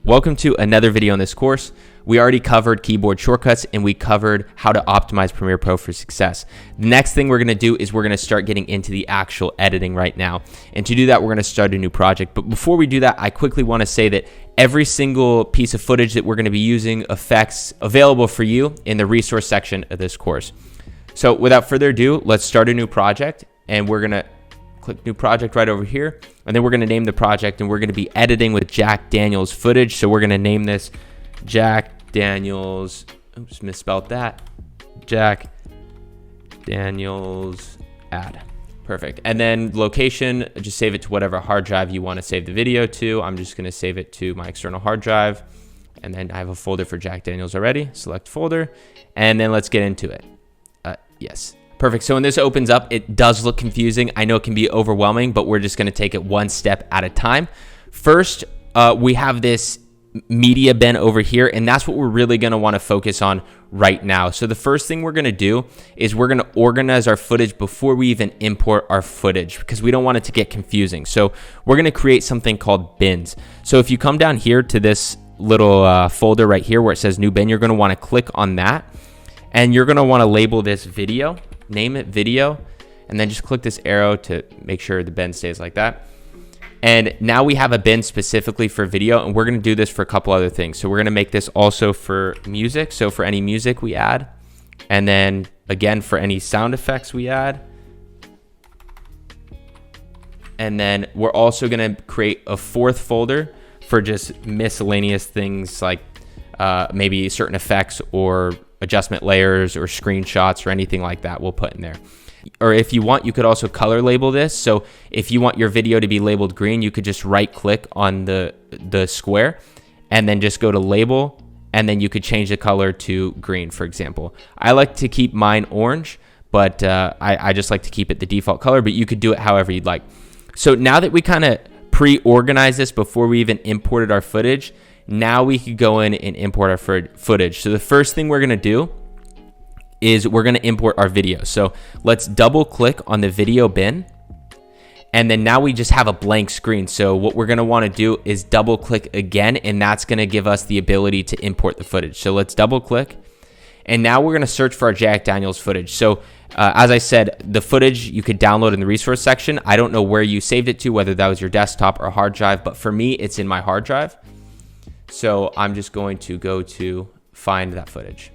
Welcome to another video on this course. We already covered keyboard shortcuts and we covered how to optimize Premiere Pro for success. The next thing we're gonna do is we're gonna start getting into the actual editing right now. And to do that, we're gonna start a new project. But before we do that, I quickly wanna say that every single piece of footage that we're gonna be using effects available for you in the resource section of this course. So without further ado, let's start a new project, and we're gonna click new project right over here, and then we're going to name the project, and we're going to be editing with Jack Daniels footage. So we're going to name this Jack Daniels, oops, misspelled that, Jack Daniels ad. Perfect. And then location, just save it to whatever hard drive you want to save the video to. I'm just going to save it to my external hard drive, and then I have a folder for Jack Daniels already. Select folder, and then let's get into it. Yes. Perfect. So when this opens up, it does look confusing. I know it can be overwhelming, but we're just going to take it one step at a time. First, we have this media bin over here, and that's what we're really going to want to focus on right now. So the first thing we're going to do is we're going to organize our footage before we even import our footage, because we don't want it to get confusing. So we're going to create something called bins. So if you come down here to this little folder right here where it says new bin, you're going to want to click on that, and you're going to want to label this video. Name it video, and then just click this arrow to make sure the bin stays like that. And now we have a bin specifically for video, and we're going to do this for a couple other things. So we're going to make this also for music, so for any music we add, and then again for any sound effects we add. And then we're also going to create a fourth folder for just miscellaneous things like maybe certain effects or adjustment layers or screenshots or anything like that we'll put in there. Or if you want, you could also color label this. So if you want your video to be labeled green, you could just right click on the square and then just go to label, and then you could change the color to green, for example. I like to keep mine orange, but I just like to keep it the default color, but you could do it however you'd like. So now that we kind of pre-organize this before we even imported our footage, now we could go in and import our footage. So the first thing we're going to do is we're going to import our video. So let's double click on the video bin, and then now we just have a blank screen. So what we're going to want to do is double click again, and that's going to give us the ability to import the footage. So let's double click, and now we're going to search for our Jack Daniels footage. So as I said, the footage you could download in the resource section. I don't know where you saved it to, whether that was your desktop or hard drive, but for me, it's in my hard drive. So I'm just going to go to find that footage.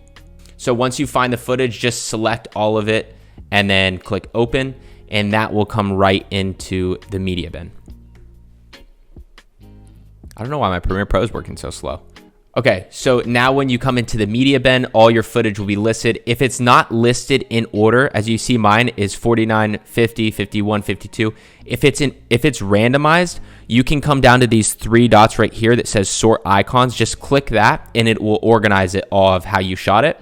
So once you find the footage, just select all of it and then click open, and that will come right into the media bin. I don't know why my Premiere Pro is working so slow. Okay, so now when you come into the media bin, all your footage will be listed. If it's not listed in order, as you see, mine is 49, 50, 51, 52. If it's randomized, you can come down to these three dots right here that says sort icons. Just click that, and it will organize it all of how you shot it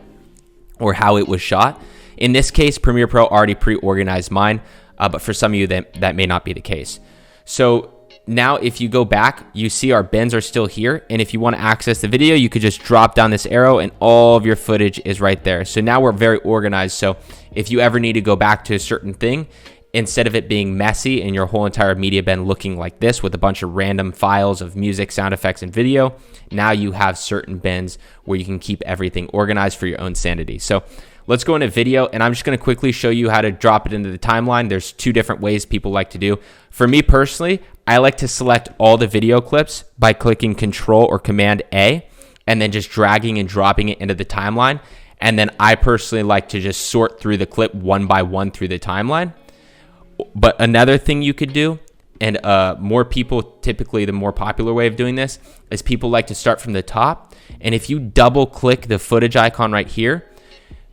or how it was shot. In this case, Premiere Pro already pre-organized mine, but for some of you, that may not be the case. So now if you go back, you see our bins are still here, and if you want to access the video, you could just drop down this arrow and all of your footage is right there. So now we're very organized. So if you ever need to go back to a certain thing, instead of it being messy and your whole entire media bin looking like this with a bunch of random files of music, sound effects, and video, now you have certain bins where you can keep everything organized for your own sanity. So let's go into video, and I'm just going to quickly show you how to drop it into the timeline. There's two different ways people like to do. For me personally, I like to select all the video clips by clicking Control or Command A and then just dragging and dropping it into the timeline. And then I personally like to just sort through the clip one by one through the timeline. But another thing you could do, and more people, typically the more popular way of doing this, is people like to start from the top. And if you double click the footage icon right here,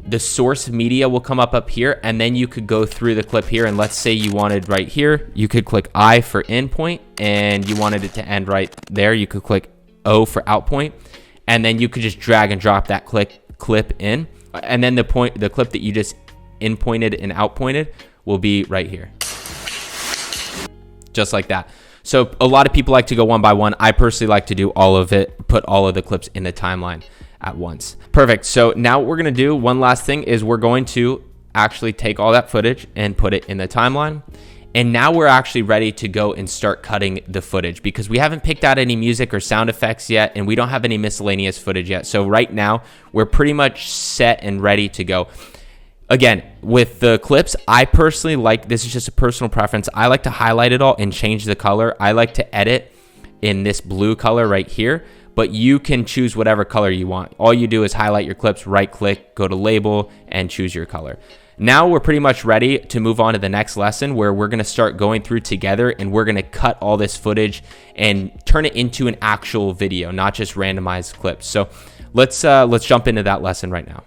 the source media will come up here, and then you could go through the clip here. And let's say you wanted right here, you could click I for in point, and you wanted it to end right there. You could click O for out point, and then you could just drag and drop that clip in, and then the clip that you just in pointed and out pointed will be right here, just like that. So a lot of people like to go one by one. I personally like to do all of it, put all of the clips in the timeline at once. Perfect. So now what we're going to do, one last thing, is we're going to actually take all that footage and put it in the timeline. And now we're actually ready to go and start cutting the footage because we haven't picked out any music or sound effects yet, and we don't have any miscellaneous footage yet. So right now we're pretty much set and ready to go. Again, with the clips, I personally like, this is just a personal preference, I like to highlight it all and change the color. I like to edit in this blue color right here, but you can choose whatever color you want. All you do is highlight your clips, right click, go to label, and choose your color. Now we're pretty much ready to move on to the next lesson where we're gonna start going through together and we're gonna cut all this footage and turn it into an actual video, not just randomized clips. So let's jump into that lesson right now.